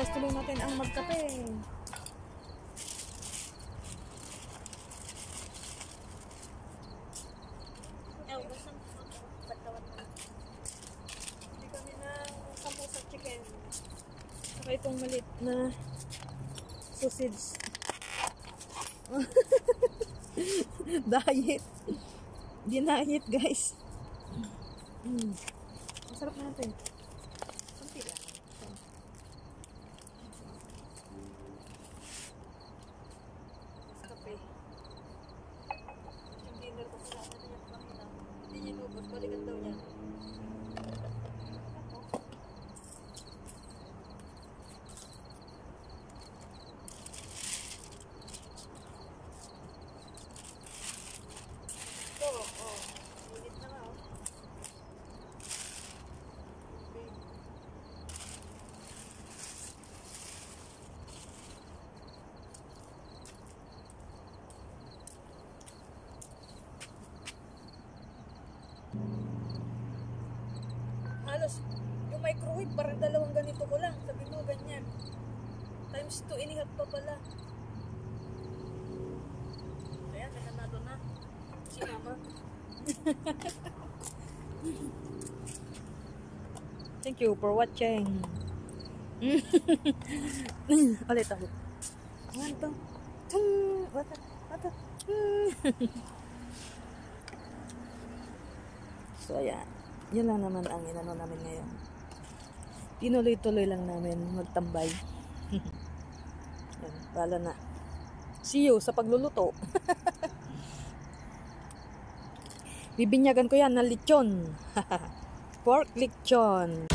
Oras tuloy natin ang magkape. Hindi kami ng samosa chicken. Saka itong malit na sausage. Diet. Dinayet guys. Masarap na natin. Kunti lang. Kape. Yung dinner ko sa natin yung kanina. Hindi niya nubos. Balikan daw niya. Ulit na nga, oh. Okay. Halos, yung microwave, parang dalawang ganito ko lang. Sabi mo, ganyan. Times 2.5 pa pala. Ayan, may nanado na. Si mama. Thank you for watching. Ulit. One, two, wata. So, ayan. Yan lang naman ang inano namin ngayon. Tinuloy-tuloy lang namin magtambay. Yan, bala na. See you sa pagluluto. Bibinyagan ko yan ng lechon. Pork lechon.